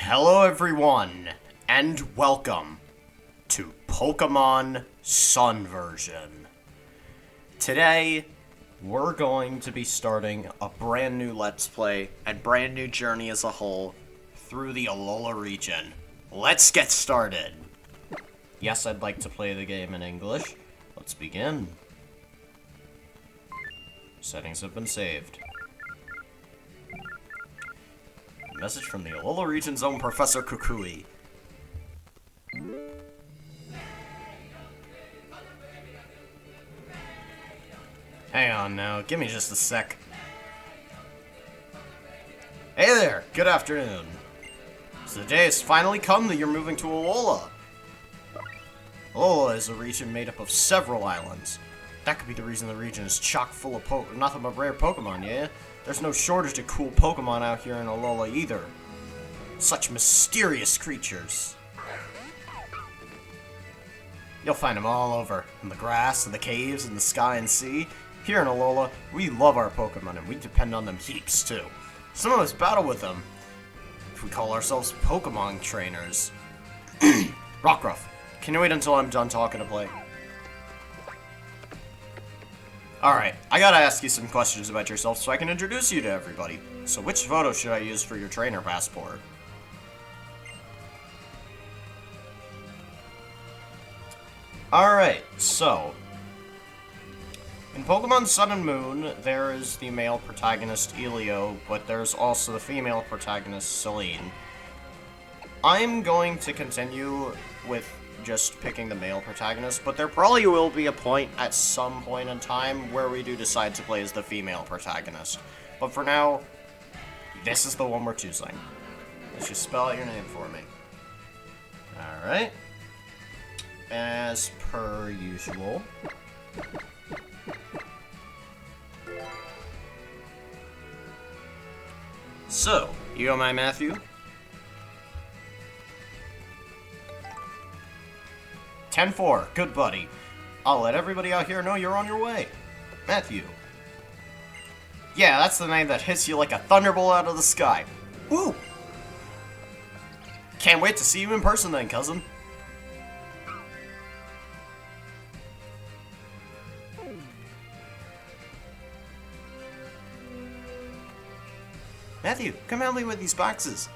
Hello everyone, and welcome to Pokémon Sun version. Today, we're going to be starting a brand new Let's Play and brand new journey as a whole through the Alola region. Let's get started! Yes, I'd like to play the game in English. Let's begin. Settings have been saved. Message from the Alola region's own Professor Kukui. Hang on now, give me just a sec. Hey there, good afternoon. So the day has finally come that you're moving to Alola. Alola is a region made up of several islands. That could be the reason the region is chock full of nothing but rare Pokemon, yeah? There's no shortage of cool Pokemon out here in Alola either. Such mysterious creatures. You'll find them all over, in the grass, in the caves, in the sky and sea. Here in Alola, we love our Pokemon and we depend on them heaps too. Some of us battle with them. We call ourselves Pokemon trainers. Rockruff, can you wait until I'm done talking to play? Alright, I gotta ask you some questions about yourself so I can introduce you to everybody. So which photo should I use for your trainer passport? Alright, so in Pokemon Sun and Moon, there is the male protagonist Elio, but there's also the female protagonist Celine. I'm going to continue with just picking the male protagonist, but there probably will be a point at some point in time where we do decide to play as the female protagonist. But for now, this is the one we're choosing. Let's just spell out your name for me. Alright. As per usual. So, you go, my Matthew. 10-4, good buddy. I'll let everybody out here know you're on your way. Matthew. Yeah, that's the name that hits you like a thunderbolt out of the sky. Woo! Can't wait to see you in person then, cousin. Matthew, come help me with these boxes.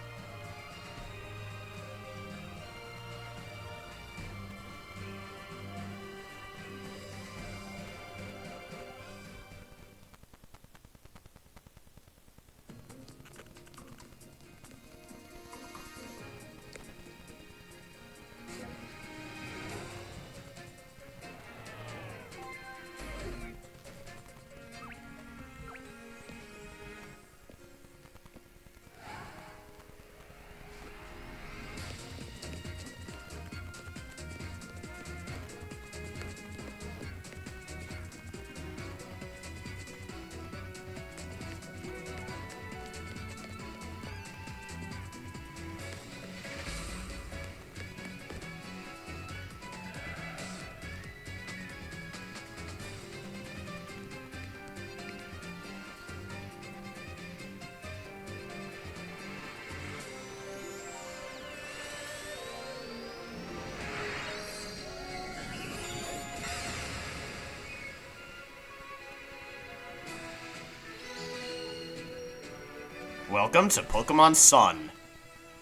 Welcome to Pokemon Sun.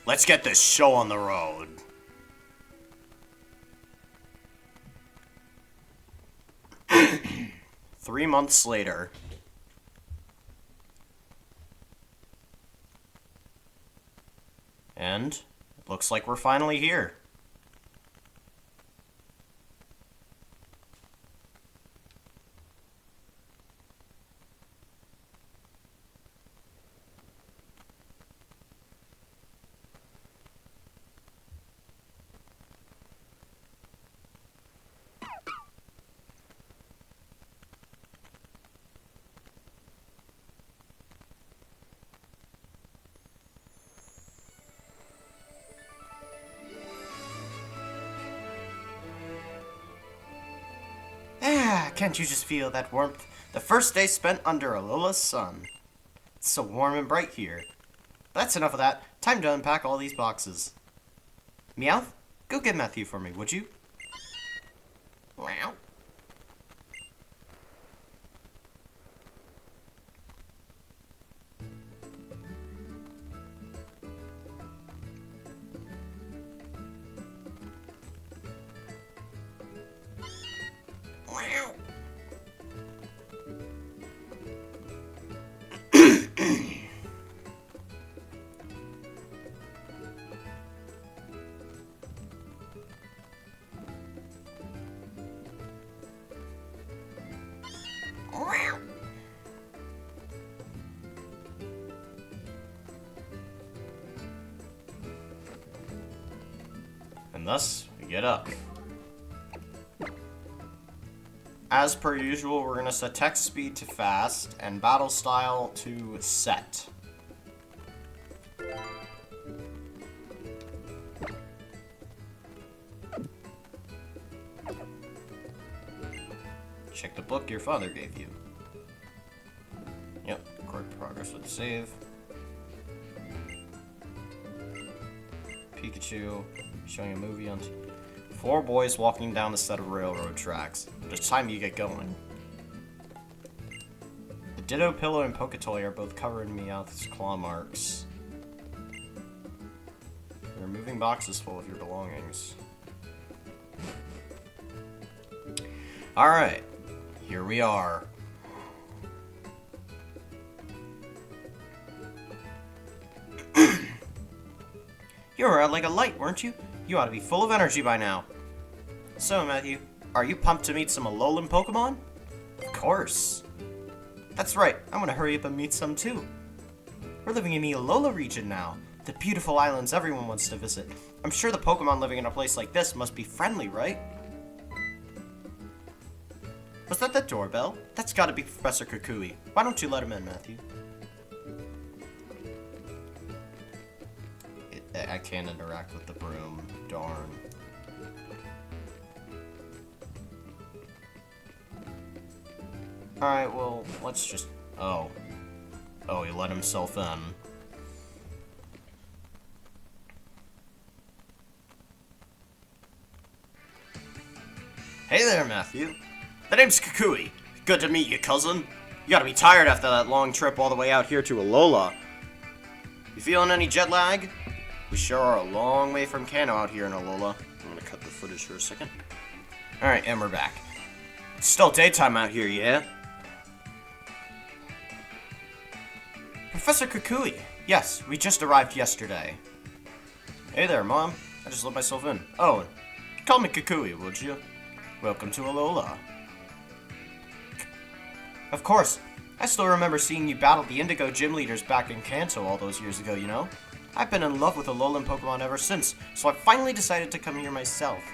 Let's get this show on the road. Three months later. And it looks like we're finally here. Can't you just feel that warmth? The first day spent under Alola's sun. It's so warm and bright here. That's enough of that. Time to unpack all these boxes. Meowth, go get Matthew for me, would you? Meow. And thus, we get up. As per usual, we're going to set text speed to fast and battle style to set. Check the book your father gave you. Yep, record progress with the save. Pikachu showing a movie on 4 boys walking down a set of railroad tracks. It's time you get going. The Ditto Pillow and Poketoy are both covered in Meowth's claw marks. You're moving boxes full of your belongings. Alright, here we are. You were out like a light, weren't you? You ought to be full of energy by now. So, Matthew, are you pumped to meet some Alolan Pokemon? Of course. That's right, I'm gonna hurry up and meet some too. We're living in the Alola region now, the beautiful islands everyone wants to visit. I'm sure the Pokemon living in a place like this must be friendly, right? Was that the doorbell? That's gotta be Professor Kukui. Why don't you let him in, Matthew? I can't interact with the broom. Darn. Alright, well, let's just... Oh. Oh, he let himself in. Hey there, Matthew. The name's Kukui. Good to meet you, cousin. You gotta be tired after that long trip all the way out here to Alola. You feeling any jet lag? We sure are a long way from Kanto out here in Alola. I'm gonna cut the footage for a second. Alright, and we're back. It's still daytime out here, yeah? Professor Kukui! Yes, we just arrived yesterday. Hey there, Mom. I just let myself in. Oh, call me Kukui, would you? Welcome to Alola. Of course. I still remember seeing you battle the Indigo gym leaders back in Kanto all those years ago, you know? I've been in love with Alolan Pokemon ever since, so I finally decided to come here myself.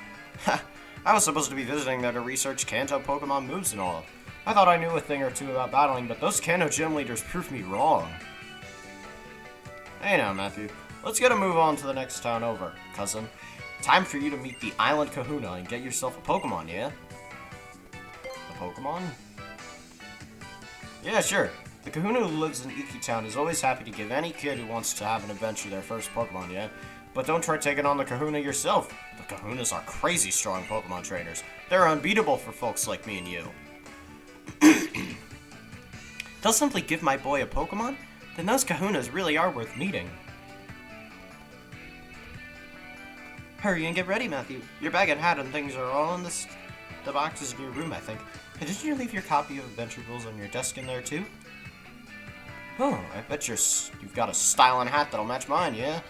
Ha! I was supposed to be visiting there to research Kanto Pokemon moves and all. I thought I knew a thing or two about battling, but those Kanto gym leaders proved me wrong. Hey now, Matthew. Let's get a move on to the next town over, cousin. Time for you to meet the Island Kahuna and get yourself a Pokemon, yeah? A Pokemon? Yeah, sure. The Kahuna who lives in Iki Town is always happy to give any kid who wants to have an adventure their first Pokemon, yeah? But don't try taking on the Kahuna yourself. The Kahunas are crazy strong Pokemon trainers. They're unbeatable for folks like me and you. They'll simply give my boy a Pokemon? Then those Kahunas really are worth meeting. Hurry and get ready, Matthew. Your bag and hat and things are all in the boxes in your room, I think. And didn't you leave your copy of Adventure Rules on your desk in there, too? Oh, I bet you've got a styling hat that'll match mine, yeah?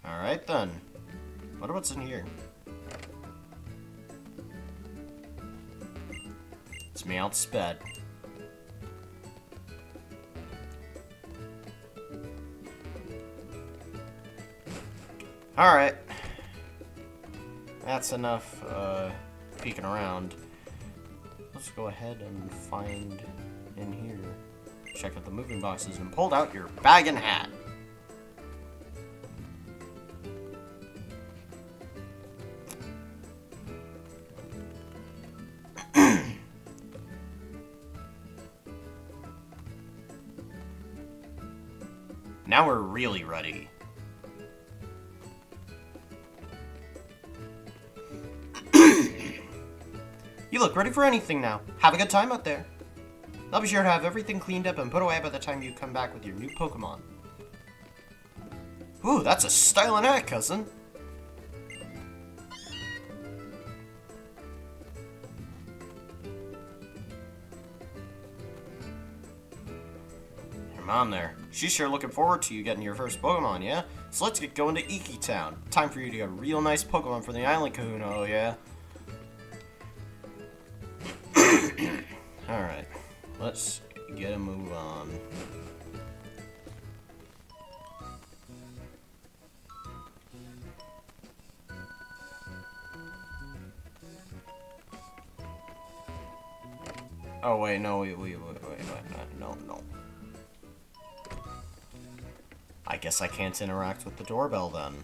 Alright then. Wonder what's in here. It's Meowth's bed. Alright. That's enough peeking around. Let's go ahead and find in here. Check out the moving boxes and pulled out your bag and hat. Now we're really ready. You look ready for anything now. Have a good time out there. I'll be sure to have everything cleaned up and put away by the time you come back with your new Pokemon. Ooh, that's a styling hat, cousin. Come on there. She's sure looking forward to you getting your first Pokemon, yeah? So let's get going to Iki Town. Time for you to get a real nice Pokemon for the Island Kahuna, oh yeah? Alright, let's get a move on. Oh wait, no, wait, no. I guess I can't interact with the doorbell then.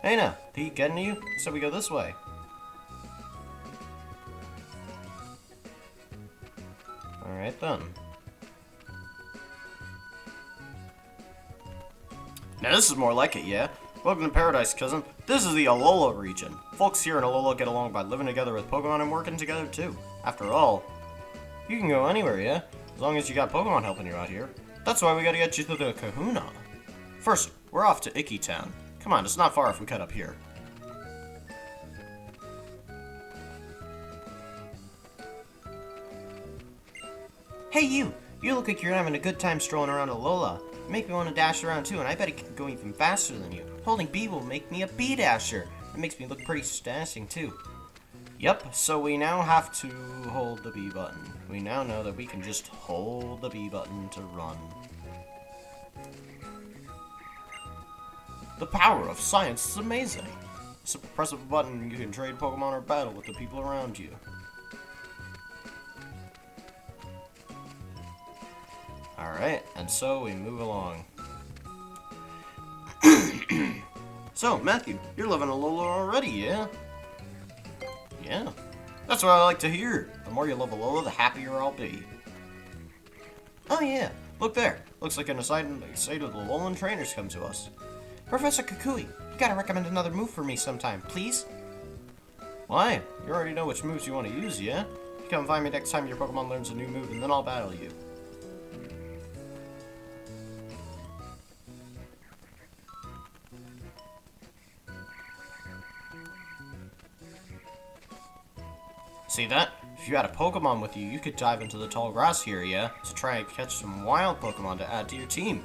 Hey now, he getting to you? So we go this way. Alright then. Now this is more like it, yeah? Welcome to Paradise, cousin. This is the Alola region. Folks here in Alola get along by living together with Pokemon and working together too. After all, you can go anywhere, yeah? As long as you got Pokemon helping you out here. That's why we gotta get you to the Kahuna. First, we're off to Iki Town. Come on, it's not far if we cut up here. Hey you! You look like you're having a good time strolling around Alola. You make me want to dash around too, and I bet it can go even faster than you. Holding B will make me a B-dasher. It makes me look pretty dashing too. Yep, so we now have to hold the B button. We now know that we can just hold the B button to run. The power of science is amazing. So press a button, you can trade Pokemon or battle with the people around you. Alright, and so we move along. So, Matthew, you're living Alola already, yeah? Yeah. That's what I like to hear. The more you love Alola, the happier I'll be. Oh yeah, look there. Looks like an aside of the Alolan trainers come to us. Professor Kukui, you gotta recommend another move for me sometime, please? Why? You already know which moves you want to use, yeah? You come find me next time your Pokemon learns a new move, and then I'll battle you. See that? If you had a Pokemon with you, you could dive into the tall grass here, yeah? To try and catch some wild Pokemon to add to your team.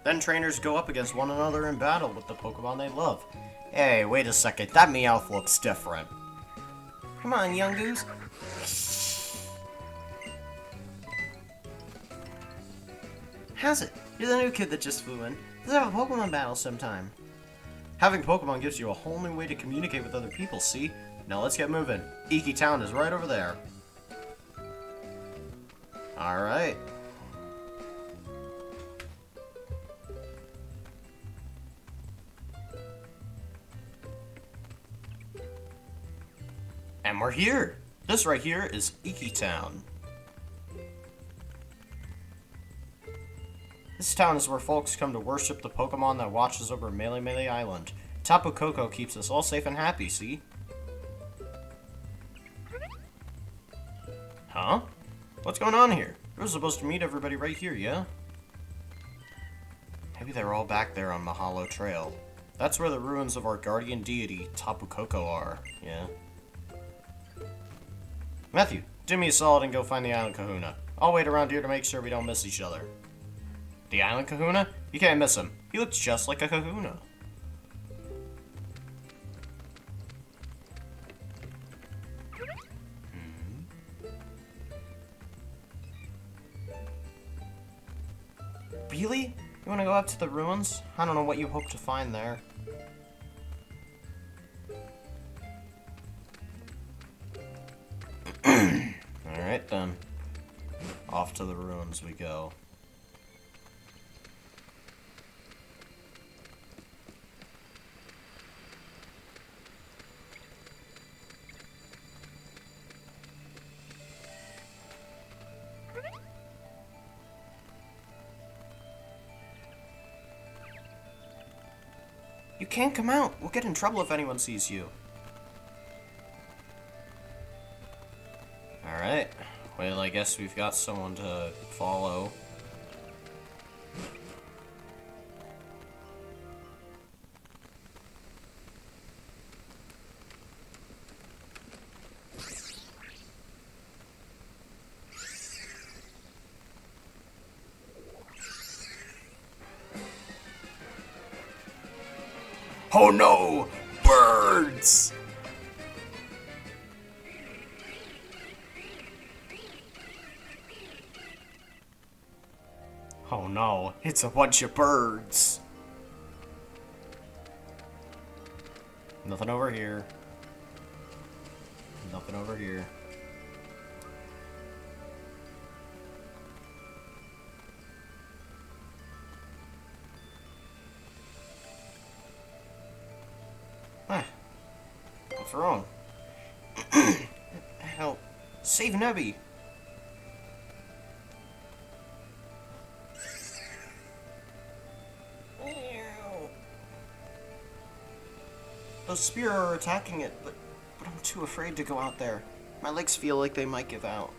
Then trainers go up against one another in battle with the Pokemon they love. Hey, wait a second, that Meowth looks different. Come on, young goose. How's it? You're the new kid that just flew in. Let's have a Pokemon battle sometime. Having Pokemon gives you a whole new way to communicate with other people, see? Now let's get moving. Iki Town is right over there. Alright. And we're here. This right here is Iki Town. This town is where folks come to worship the Pokemon that watches over Melee Melee Island. Tapu Koko keeps us all safe and happy, see? Huh? What's going on here? We were supposed to meet everybody right here, yeah? Maybe they're all back there on Mahalo Trail. That's where the ruins of our guardian deity, Tapu Koko, are, yeah? Matthew, do me a solid and go find the Island Kahuna. I'll wait around here to make sure we don't miss each other. The Island Kahuna? You can't miss him. He looks just like a Kahuna. Really? You want to go up to the ruins? I don't know what you hope to find there. Alright then. Off to the ruins we go. can't come out. We'll get in trouble if anyone sees you. Alright. Well, I guess we've got someone to follow. Oh no! Birds! Oh no, it's a bunch of birds. Nothing over here. Nothing over here. Ah. What's wrong? Help. Save Nebby. Those spear are attacking it, but I'm too afraid to go out there. My legs feel like they might give out.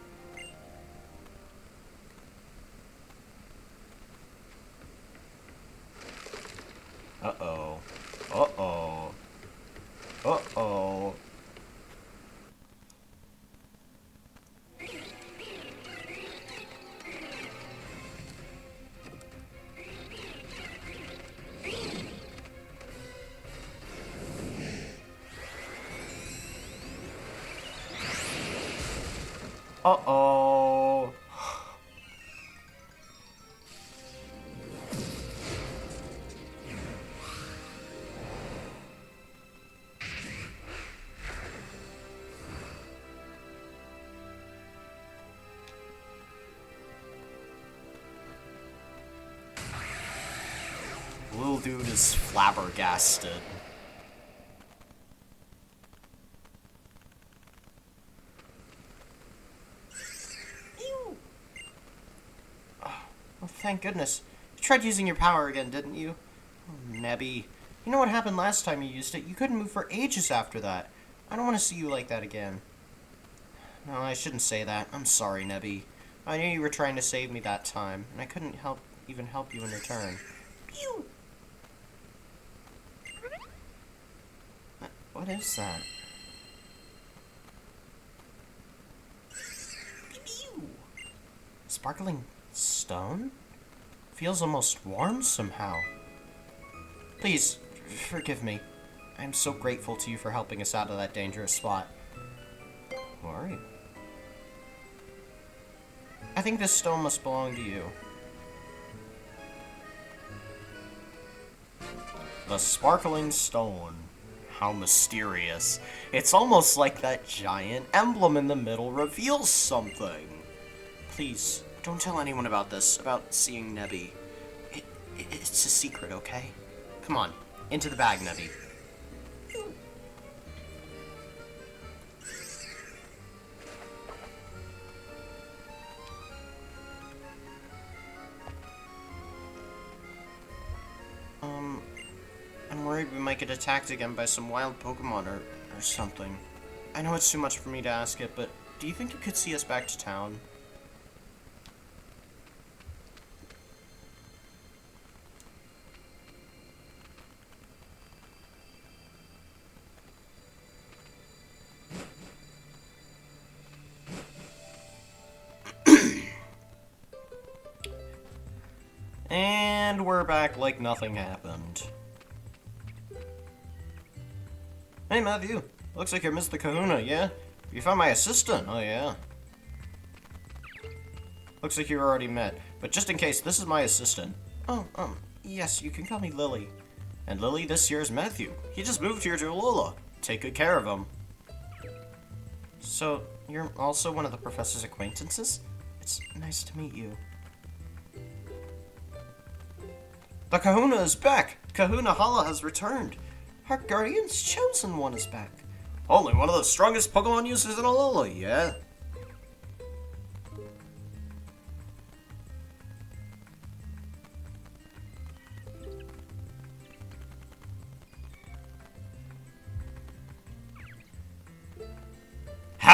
Uh-oh. Uh-oh. Uh-oh. Uh-oh. Little dude is flabbergasted. Oh, thank goodness. You tried using your power again, didn't you? Oh, Nebby. You know what happened last time you used it? You couldn't move for ages after that. I don't want to see you like that again. No, I shouldn't say that. I'm sorry, Nebby. I knew you were trying to save me that time, and I couldn't even help you in return. Pew! What is that? Pew! Sparkling stone? Feels almost warm somehow. Please, forgive me. I'm so grateful to you for helping us out of that dangerous spot. Who are you? I think this stone must belong to you. The sparkling stone. How mysterious. It's almost like that giant emblem in the middle reveals something. Please, don't tell anyone about this, about seeing Nebby. It's a secret, okay? Come on, into the bag, Nebby. I'm worried we might get attacked again by some wild Pokémon or something. I know it's too much for me to ask it, but do you think you could see us back to town? And we're back like nothing happened. Hey, Matthew. Looks like you missed the kahuna, yeah? You found my assistant, oh yeah. Looks like you already met. But just in case, this is my assistant. Oh, yes, you can call me Lily. And Lily, this here is Matthew. He just moved here to Alola. Take good care of him. So, you're also one of the professor's acquaintances? It's nice to meet you. The kahuna is back! Kahuna Hala has returned. Our guardian's chosen one is back. Only one of the strongest Pokemon users in Alola, yeah?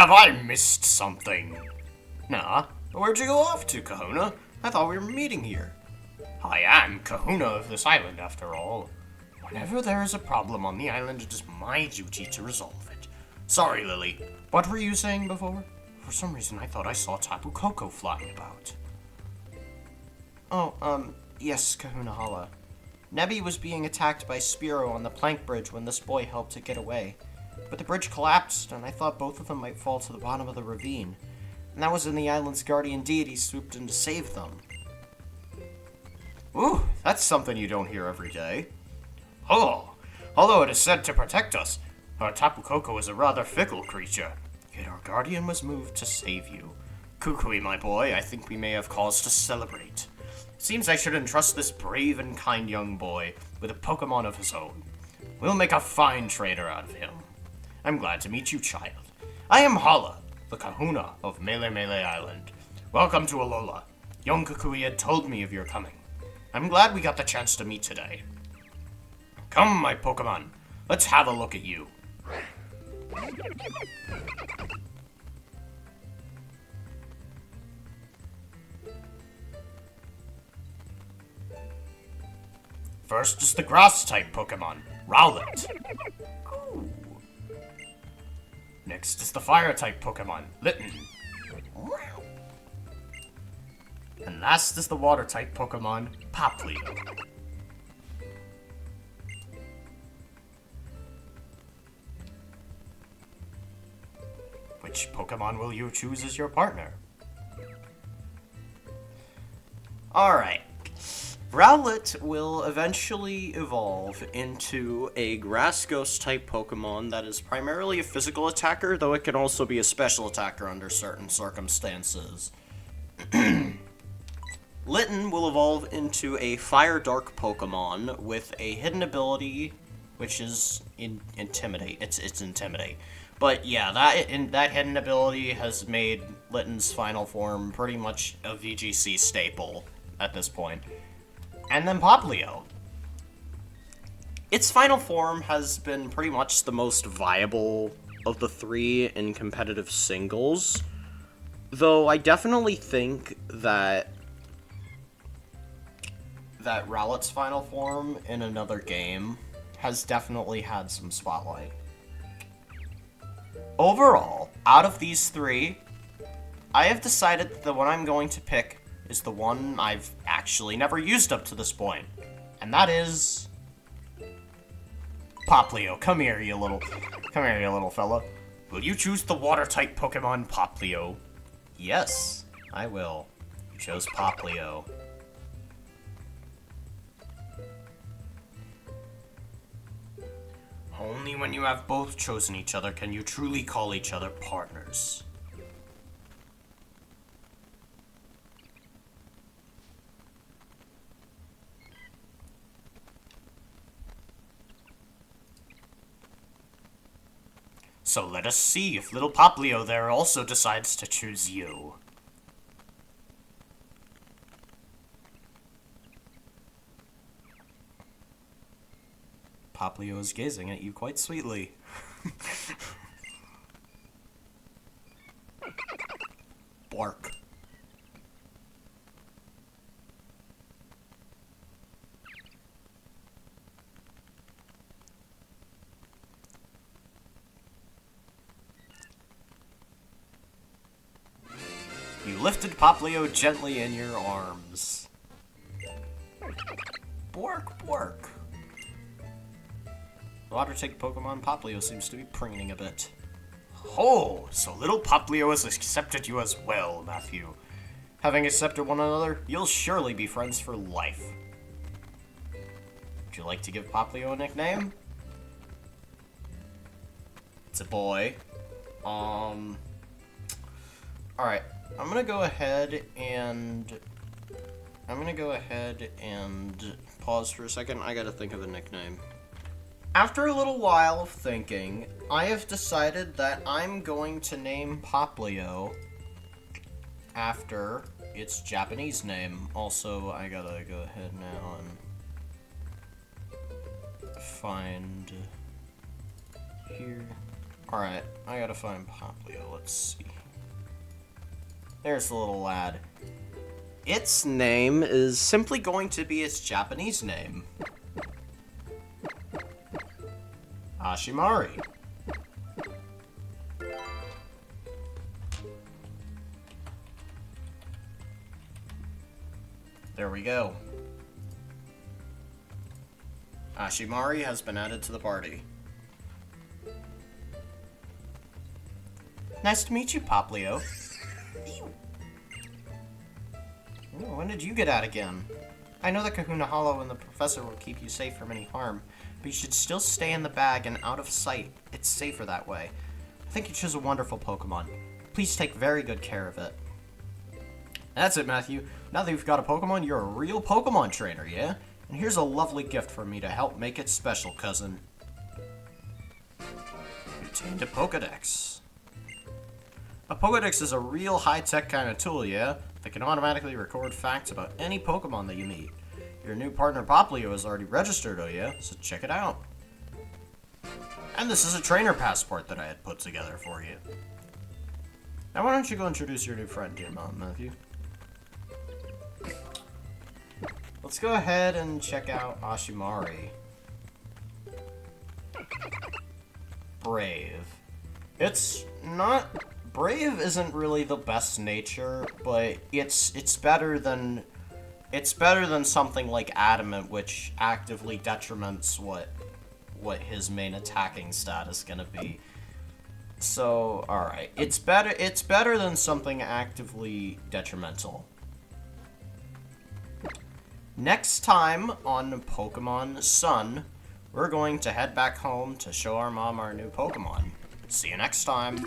have I missed something? Nah, where'd you go off to, Kahuna? I thought we were meeting here. I am Kahuna of this island, after all. Whenever there is a problem on the island, it is my duty to resolve it. Sorry, Lily. What were you saying before? For some reason, I thought I saw Tapu Koko flying about. Oh, yes, Kahuna Hala. Nebby was being attacked by Spearow on the plank bridge when this boy helped to get away. But the bridge collapsed, and I thought both of them might fall to the bottom of the ravine. And that was when the island's guardian deity swooped in to save them. Ooh, that's something you don't hear every day. Oh, although it is said to protect us, our Tapu Koko is a rather fickle creature. Yet our guardian was moved to save you. Kukui, my boy, I think we may have cause to celebrate. Seems I should entrust this brave and kind young boy with a Pokémon of his own. We'll make a fine trainer out of him. I'm glad to meet you, child. I am Hala, the Kahuna of Mele Mele Island. Welcome to Alola. Young Kukui had told me of your coming. I'm glad we got the chance to meet today. Come, my Pokémon. Let's have a look at you. First is the Grass-type Pokémon, Rowlet. Ooh. Next is the Fire-type Pokémon, Litten. And last is the Water-type Pokémon, Poplio. Which Pokémon will you choose as your partner? Alright. Rowlet will eventually evolve into a Grass Ghost type Pokemon that is primarily a physical attacker, though it can also be a special attacker under certain circumstances. Litten will evolve into a Fire Dark Pokemon with a hidden ability, which is Intimidate. It's Intimidate. But yeah, that hidden ability has made Litten's final form pretty much a VGC staple at this point. And then Poplio. Its final form has been pretty much the most viable of the three in competitive singles, though I definitely think that Rowlet's final form in another game has definitely had some spotlight. Overall, out of these three, I have decided that the one I'm going to pick is the one I've actually never used up to this point. And that is Poplio. Come here, you little fella. Will you choose the water-type Pokemon Poplio? Yes, I will. You chose Poplio. Only when you have both chosen each other can you truly call each other partners. So let us see if little Poplio there also decides to choose you. Poplio is gazing at you quite sweetly. Bark. You lifted Poplio gently in your arms. Bork, bork. Water-type Pokemon Poplio seems to be preening a bit. Oh, so little Poplio has accepted you as well, Matthew. Having accepted one another, you'll surely be friends for life. Would you like to give Poplio a nickname? It's a boy. Alright, I'm gonna go ahead and pause for a second. I gotta think of a nickname. After a little while of thinking, I have decided that I'm going to name Poplio after its Japanese name. Also, I gotta go ahead now and find here. Alright, I gotta find Poplio. Let's see. There's the little lad. Its name is simply going to be its Japanese name. Ashimari. There we go. Ashimari has been added to the party. Nice to meet you, Poplio. Oh, when did you get out again? I know that Kahuna Hollow and the professor will keep you safe from any harm, but you should still stay in the bag and out of sight. It's safer that way. I think you chose a wonderful Pokemon. Please take very good care of it. That's it, Matthew. Now that you've got a Pokemon, you're a real Pokemon trainer, yeah? And here's a lovely gift for me to help make it special, cousin. You obtained a Pokedex. A Pokedex is a real high-tech kind of tool, yeah? That can automatically record facts about any Pokemon that you meet. Your new partner Poplio is already registered, oh yeah? So check it out. And this is a trainer passport that I had put together for you. Now why don't you go introduce your new friend to your mom, Matthew? Let's go ahead and check out Ashimari. Brave. It's not... Brave isn't really the best nature, but it's better than something like Adamant, which actively detriments what his main attacking stat is gonna be. So, alright. It's better than something actively detrimental. Next time on Pokemon Sun, we're going to head back home to show our mom our new Pokemon. See you next time.